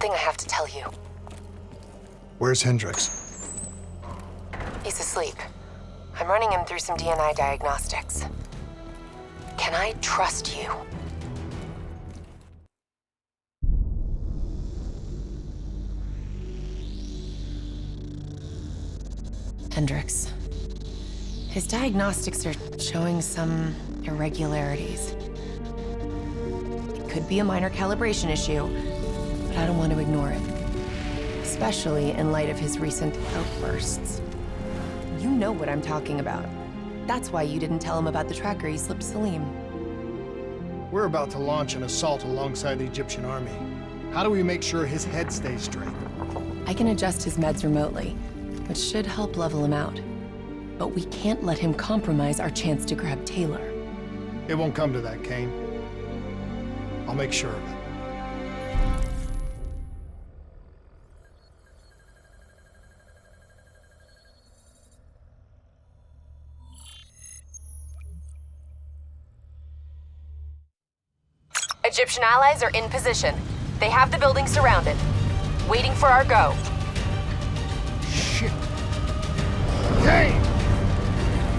something I have to tell you. Where's Hendricks? He's asleep. I'm running him through some DNI diagnostics. Can I trust you? Hendricks. His diagnostics are showing some irregularities. It could be a minor calibration issue, but I don't want to ignore it. Especially in light of his recent outbursts. You know what I'm talking about. That's why you didn't tell him about the tracker you slipped Salim. We're about to launch an assault alongside the Egyptian army. How do we make sure his head stays straight? I can adjust his meds remotely, which should help level him out. But we can't let him compromise our chance to grab Taylor. It won't come to that, Kane. I'll make sure of it. Egyptian allies are in position. They have the building surrounded, waiting for our go. Shit. Kane!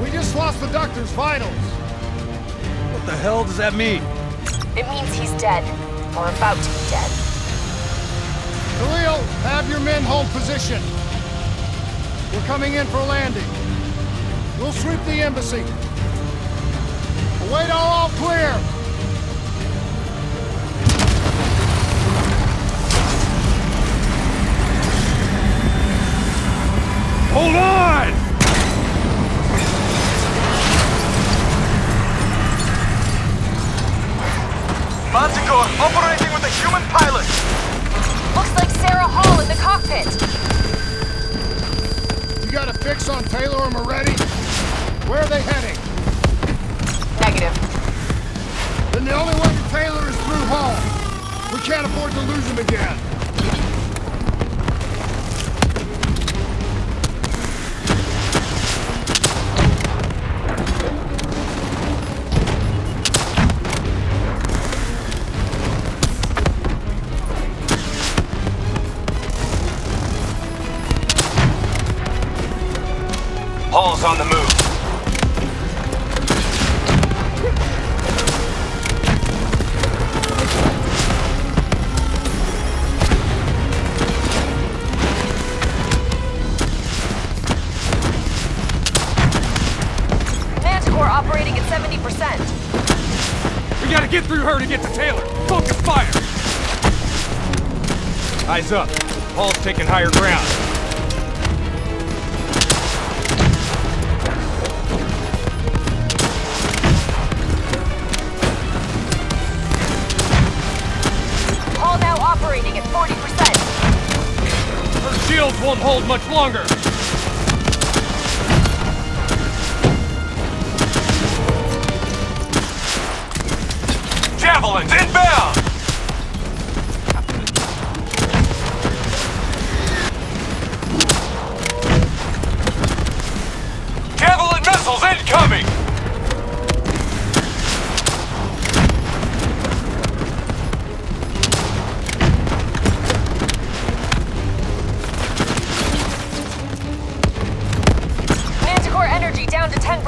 We just lost the Doctor's vitals. What the hell does that mean? It means he's dead, or about to be dead. Khalil, have your men hold position. We're coming in for landing. We'll sweep the embassy. Await all clear. Hold on! Manticore operating with a human pilot! Looks like Sarah Hall in the cockpit! You got a fix on Taylor and Moretti? Where are they heading? Negative. Then the only way to Taylor is through Hall. We can't afford to lose him again. Hall's on the move. Manticore operating at 70%. We gotta get through her to get to Taylor! Focus fire! Eyes up. Hall's taking higher ground. Hall now operating at 40%. Her shields won't hold much longer! Javelins inbound! Javelin missiles incoming! Manticore energy down to 10%.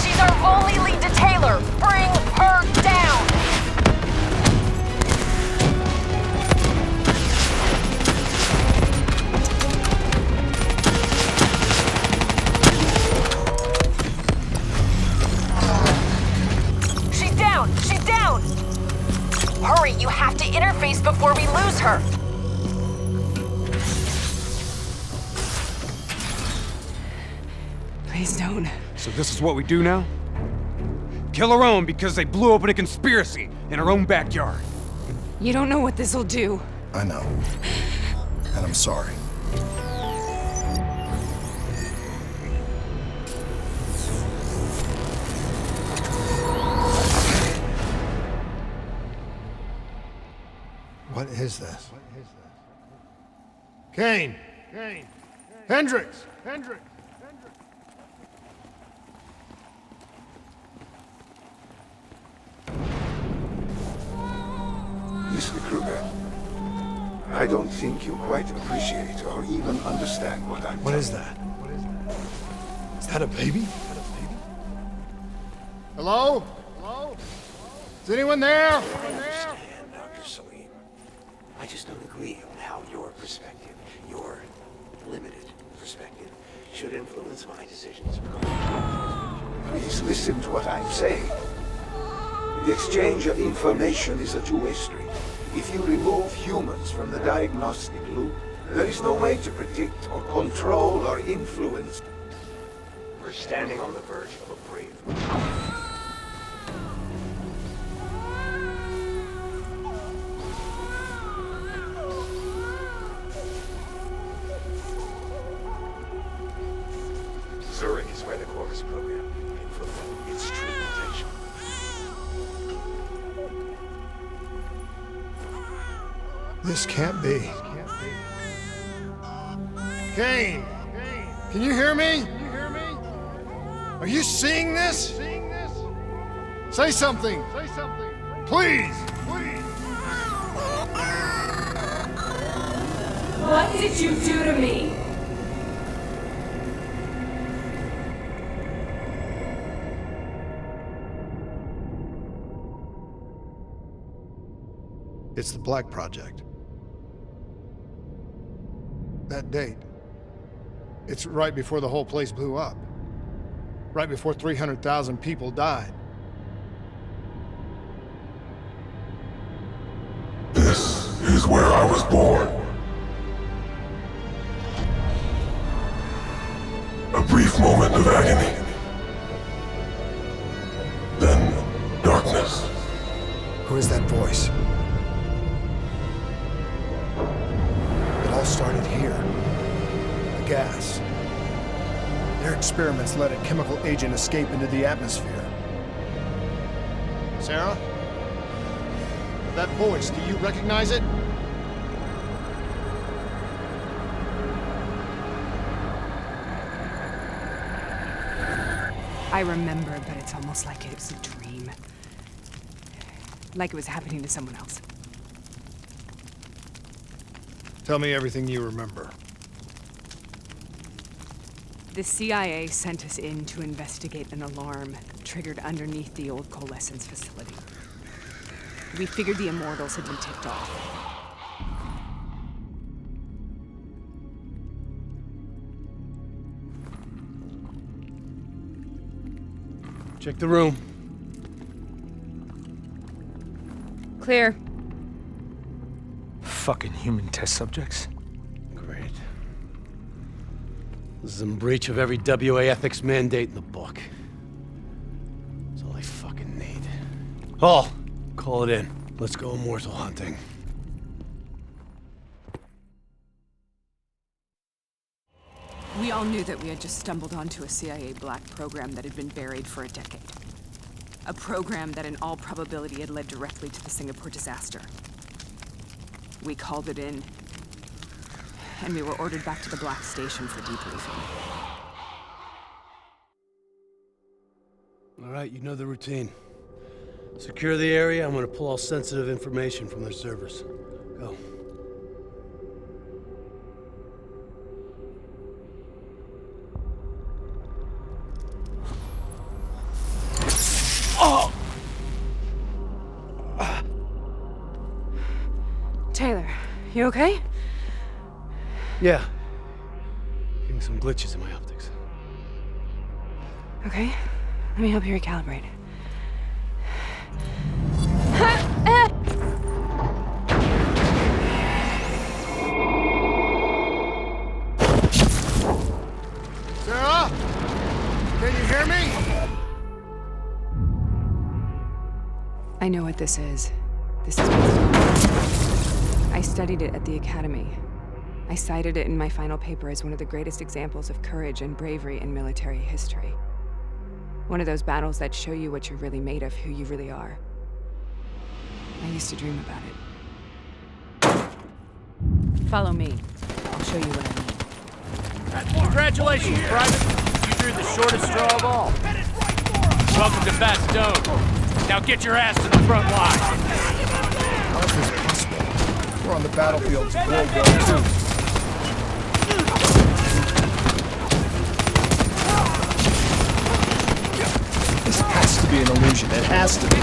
She's our only lead to Taylor. Bring her down. She's down. She's down. Hurry, you have to interface before we lose her. Please don't. So this is what we do now? Kill our own because they blew open a conspiracy in our own backyard. You don't know what this'll do. I know. And I'm sorry. What is this? Kane! Kane! Hendricks! Hendricks! Listen, Kruger. I don't think you quite appreciate or even understand what I'm What is that? Is that a baby? Hello? Hello? Is anyone there? I understand, Dr. Salim. I just don't agree on how your perspective, your limited perspective, should influence my decisions. Please listen to what I'm saying. The exchange of information is a two-way street. If you remove humans from the diagnostic loop, there is no way to predict or control or influence. We're standing on the verge of a breakthrough. Zurich is where the Corvus program can fulfill its true potential. This can't be. Kane! Can you hear me? Are you seeing this? Say something! Please! What did you do to me? It's the Black Project. That date. It's right before the whole place blew up. Right before 300,000 people died. This is where I was born. A brief moment of agony. Then darkness. Who is that voice? It all started here. The gas. Their experiments let a chemical agent escape into the atmosphere. Sarah? That voice, do you recognize it? I remember, but it's almost like it was a dream. Like it was happening to someone else. Tell me everything you remember. The CIA sent us in to investigate an alarm triggered underneath the old coalescence facility. We figured the Immortals had been tipped off. Check the room. Clear. Fucking human test subjects. Great. This is in breach of every WA ethics mandate in the book. That's all I fucking need. Hall, call it in. Let's go immortal hunting. We all knew that we had just stumbled onto a CIA black program that had been buried for a decade. A program that in all probability had led directly to the Singapore disaster. We called it in, and we were ordered back to the Black Station for debriefing. All right, you know the routine. Secure the area. I'm gonna pull all sensitive information from their servers. Go. Taylor, you okay? Yeah. Getting some glitches in my optics. Okay, let me help you recalibrate. Sarah? Can you hear me? I know what this is. This is I studied it at the Academy. I cited it in my final paper as one of the greatest examples of courage and bravery in military history. One of those battles that show you what you're really made of, who you really are. I used to dream about it. Follow me. I'll show you what I mean. Congratulations, Private. You drew the shortest straw of all. Welcome to Bastogne. Now get your ass to the front line. How is this possible? We're on the battlefields of World War II. This has to be an illusion. It has to be.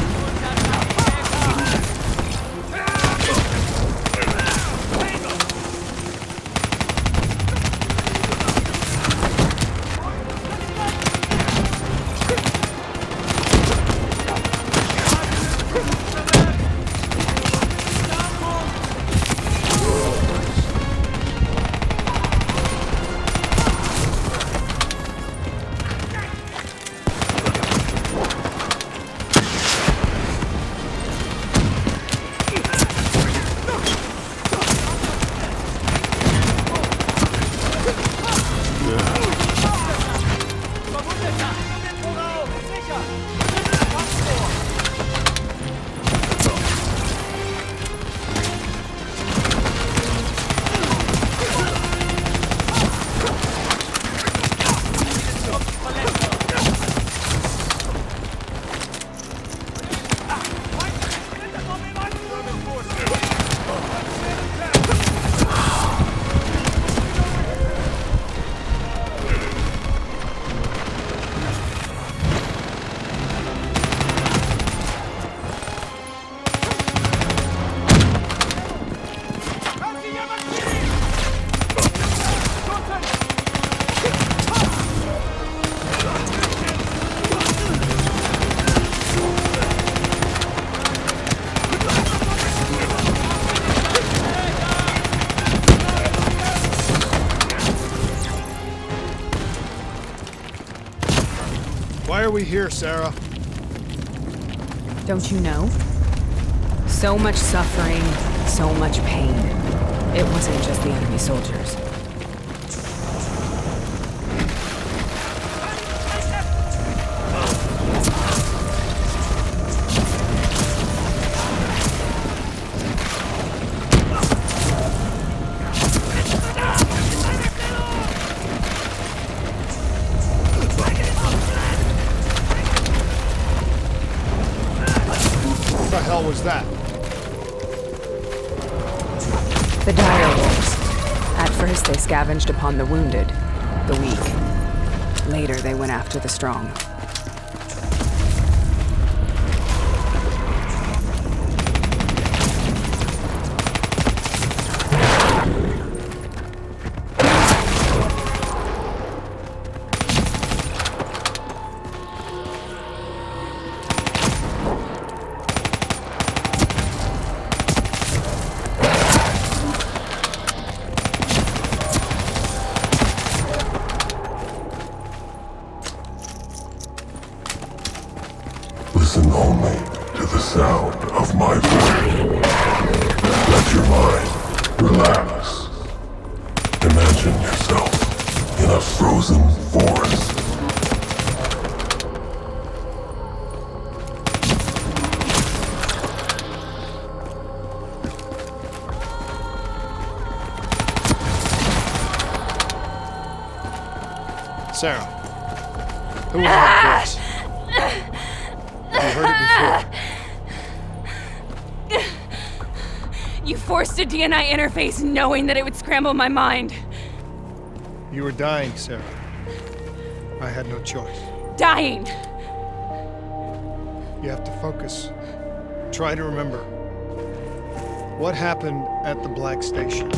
Why are we here, Sarah? Don't you know? So much suffering, so much pain. It wasn't just the enemy soldiers. What the hell was that? The dire wolves. At first, they scavenged upon the wounded, the weak. Later, they went after the strong. Listen only to the sound of my voice. Let your mind relax. Imagine yourself in a frozen forest. Sarah, who was that voice? You heard it before. You forced a DNI interface knowing that it would scramble my mind. You were dying, Sarah. I had no choice. Dying. You have to focus. Try to remember. What happened at the Black Station?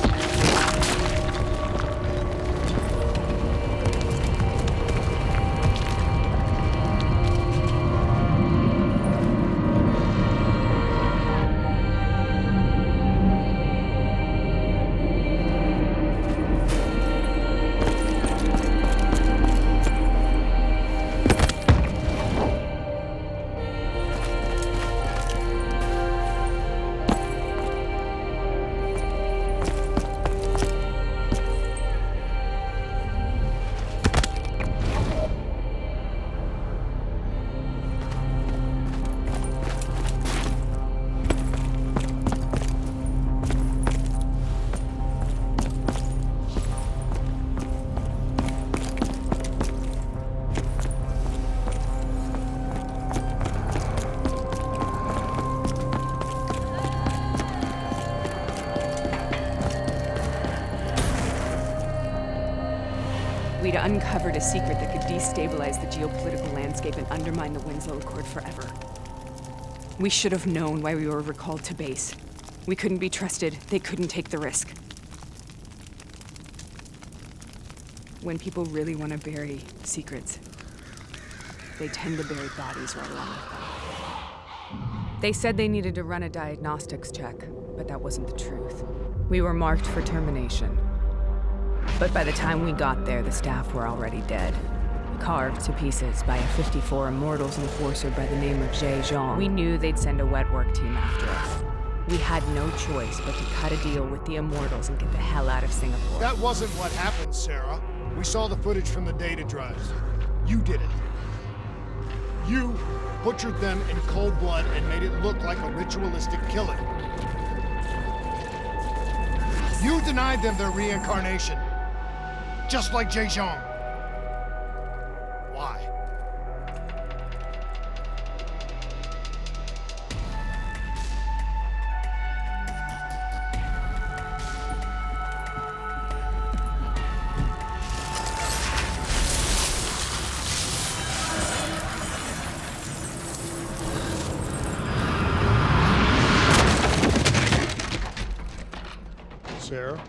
We'd uncovered a secret that could destabilize the geopolitical landscape and undermine the Winslow Accord forever. We should have known why we were recalled to base. We couldn't be trusted. They couldn't take the risk. When people really want to bury secrets, they tend to bury bodies right along with them. They said they needed to run a diagnostics check, but that wasn't the truth. We were marked for termination. But by the time we got there, the staff were already dead. Carved to pieces by a 54 Immortals enforcer by the name of Jay Zhang. We knew they'd send a wet work team after us. We had no choice but to cut a deal with the Immortals and get the hell out of Singapore. That wasn't what happened, Sarah. We saw the footage from the data drives. You did it. You butchered them in cold blood and made it look like a ritualistic killing. You denied them their reincarnation. Just like Jay Zhang. Why? Sarah?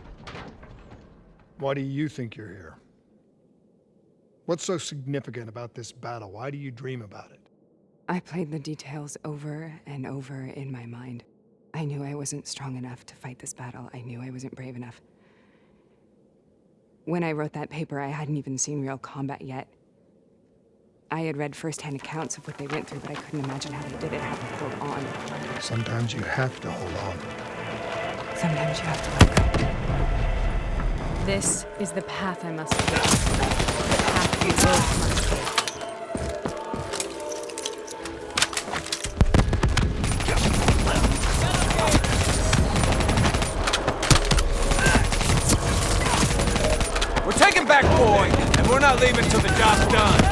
Why do you think you're here? What's so significant about this battle? Why do you dream about it? I played the details over and over in my mind. I knew I wasn't strong enough to fight this battle. I knew I wasn't brave enough. When I wrote that paper, I hadn't even seen real combat yet. I had read firsthand accounts of what they went through, but I couldn't imagine how they did it, how they held on. Sometimes you have to hold on. Sometimes you have to let go. This is the path I must take. The path you both must take. We're taking back Boyd, and we're not leaving till the job's done.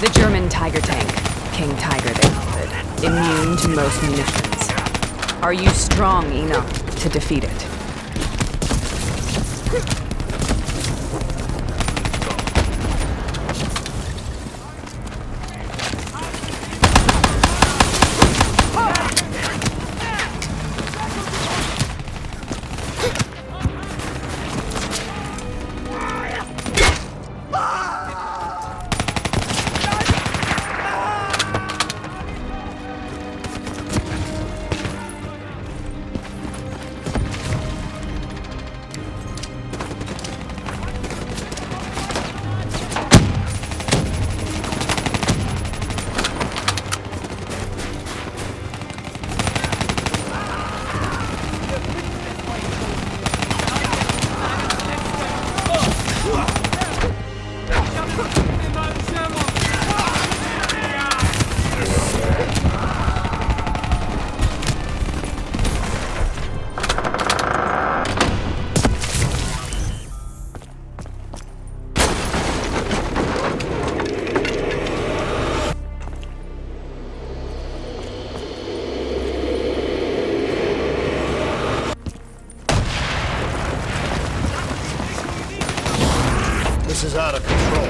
The German Tiger tank, King Tiger they called it, immune to most munitions. Are you strong enough to defeat it? is out of control.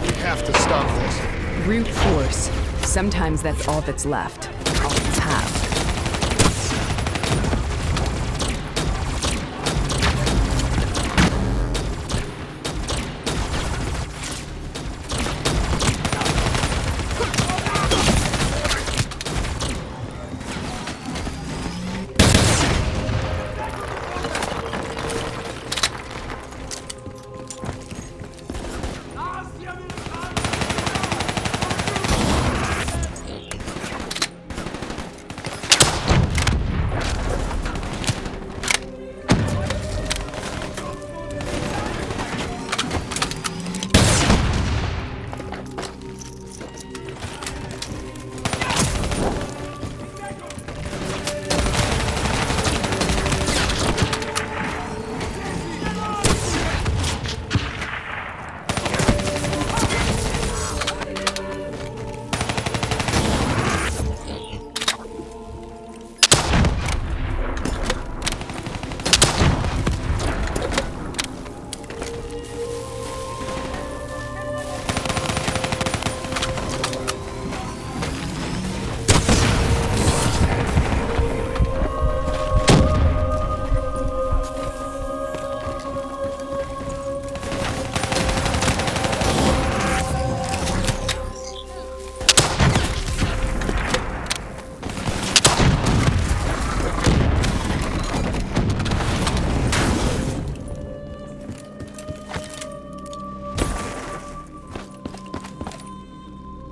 We have to stop this. Brute force. Sometimes that's all that's left. All that's have.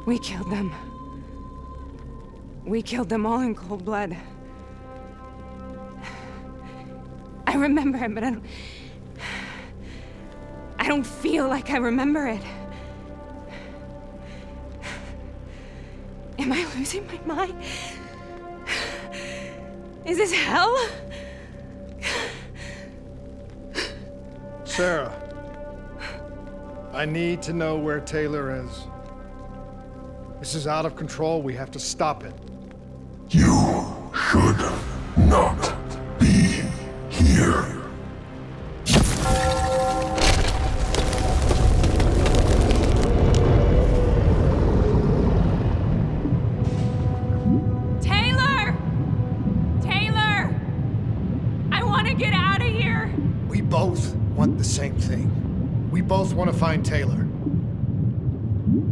We killed them. We killed them all in cold blood. I remember it, but I don't feel like I remember it. Am I losing my mind? Is this hell? Sarah, I need to know where Taylor is. This is out of control. We have to stop it. You should not be here. Taylor! Taylor! I want to get out of here! We both want the same thing. We both want to find Taylor.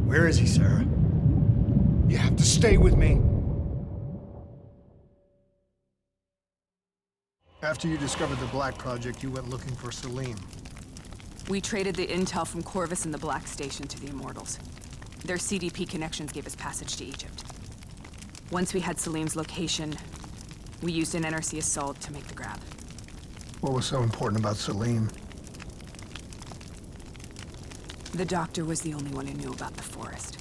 Where is he, Sarah? You have to stay with me. After you discovered the Black Project, you went looking for Salim. We traded the intel from Corvus and the Black Station to the Immortals. Their CDP connections gave us passage to Egypt. Once we had Salim's location, we used an NRC assault to make the grab. What was so important about Salim? The doctor was the only one who knew about the forest.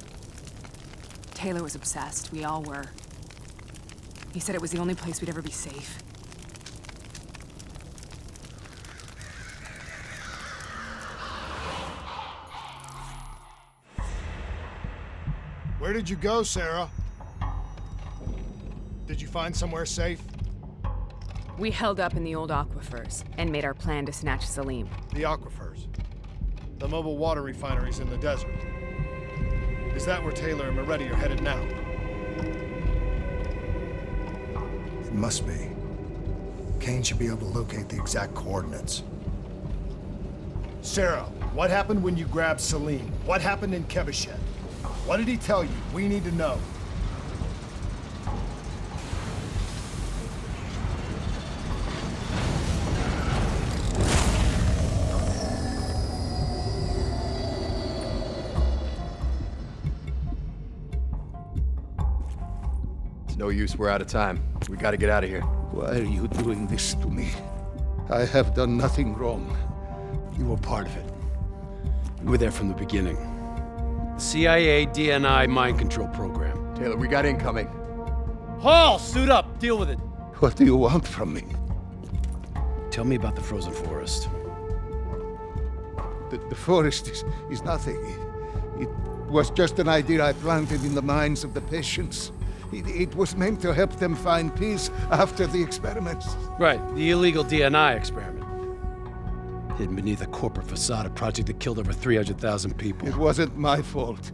Taylor was obsessed. We all were. He said it was the only place we'd ever be safe. Where did you go, Sarah? Did you find somewhere safe? We held up in the old aquifers and made our plan to snatch Salim. The aquifers. The mobile water refineries in the desert. Is that where Taylor and Moretti are headed now? It must be. Kane should be able to locate the exact coordinates. Sarah, what happened when you grabbed Salim? What happened in Kebashet? What did he tell you? We need to know. No use, we're out of time. We gotta get out of here. Why are you doing this to me? I have done nothing wrong. You were part of it. You were there from the beginning. CIA, DNI, mind control program. Taylor, we got incoming. Hall, suit up, deal with it. What do you want from me? Tell me about the frozen forest. The forest is nothing. It was just an idea I planted in the minds of the patients. It was meant to help them find peace after the experiments. Right, the illegal DNI experiment. hidden beneath a corporate facade, a project that killed over 300,000 people. It wasn't my fault.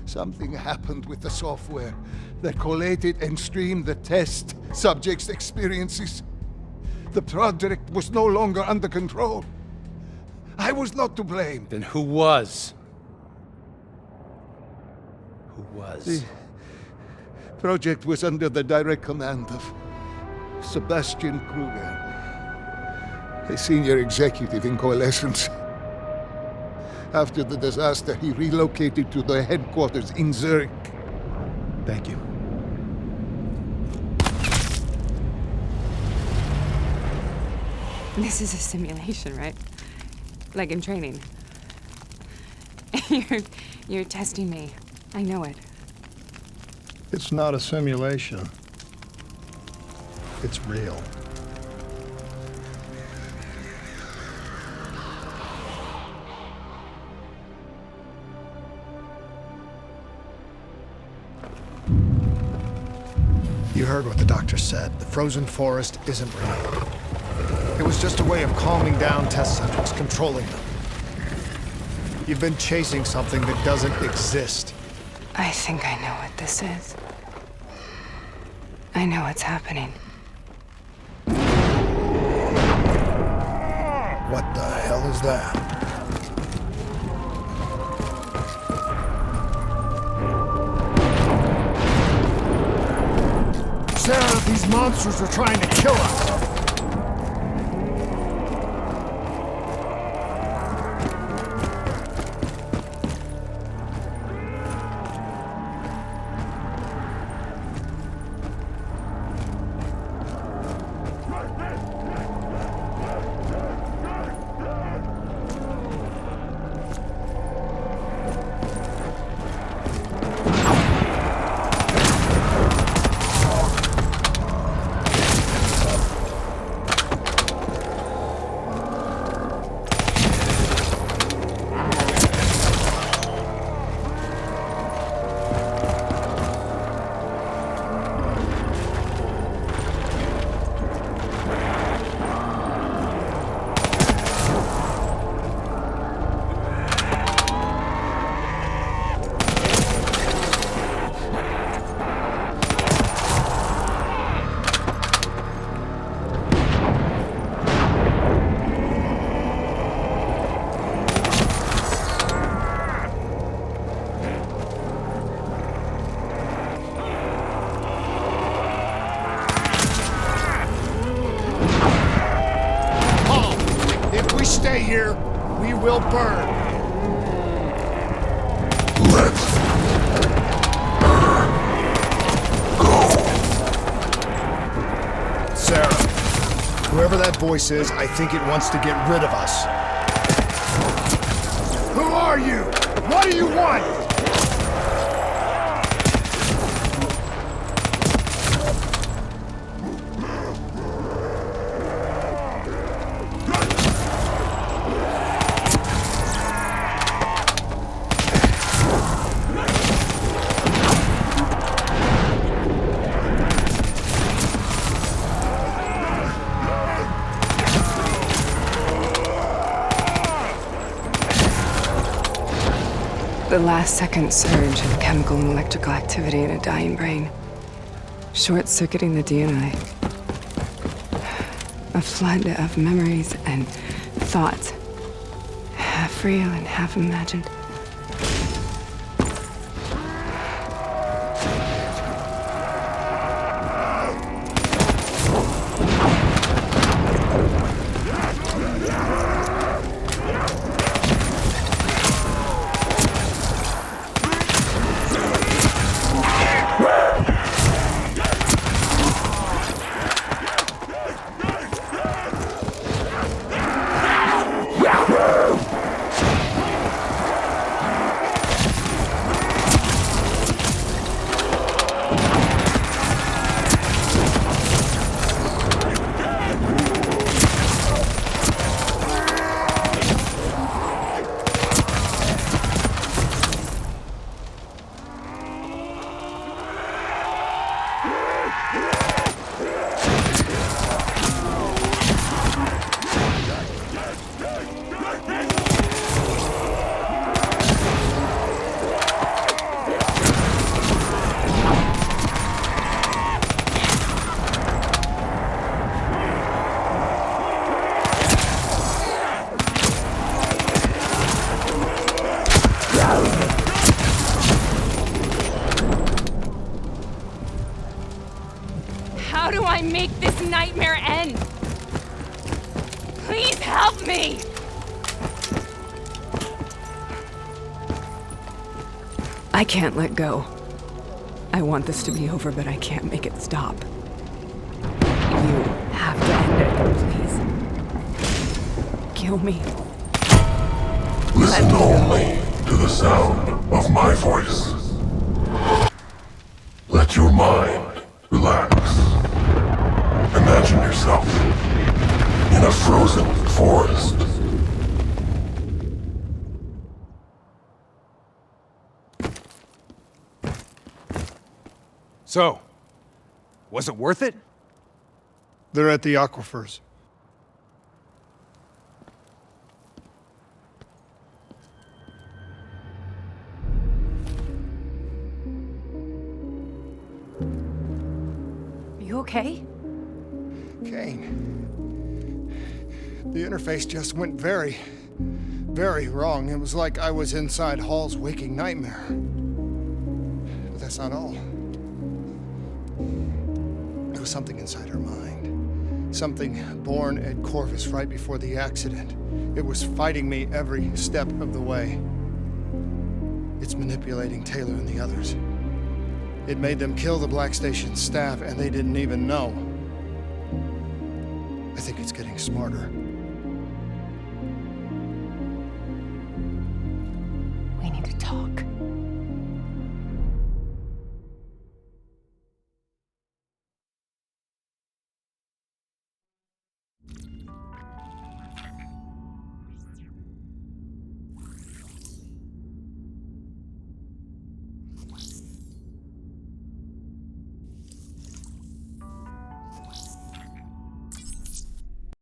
Something happened with the software that collated and streamed the test subjects' experiences. The project was no longer under control. I was not to blame. Then who was? Who was? The project was under the direct command of Sebastian Kruger, a senior executive in Coalescence. After the disaster, he relocated to their headquarters in Zurich. Thank you. This is a simulation, right? Like in training. You're testing me. I know it. It's not a simulation. It's real. You heard what the doctor said. The frozen forest isn't real. It was just a way of calming down test subjects, controlling them. You've been chasing something that doesn't exist. I think I know what this is. I know what's happening. What the hell is that? Sarah, these monsters are trying to kill us! Stay here, we will burn. Let her go. Sarah, whoever that voice is, I think it wants to get rid of us. Who are you? What do you want? The last-second surge of chemical and electrical activity in a dying brain. Short-circuiting the DNA. A flood of memories and thoughts. Half real and half imagined. nightmare end? Please help me! I can't let go. I want this to be over, but I can't make it stop. You have to end it, please. Kill me. Listen only to the sound of my voice. Let your mind relax. Imagine yourself in a frozen forest. So, was it worth it? They're at the aquifers. Are you okay? Kane. The interface just went very, very wrong. It was like I was inside Hall's waking nightmare. But that's not all. It was something inside her mind. Something born at Corvus right before the accident. It was fighting me every step of the way. It's manipulating Taylor and the others. It made them kill the Black Station staff, and they didn't even know. I think it's getting smarter. We need to talk.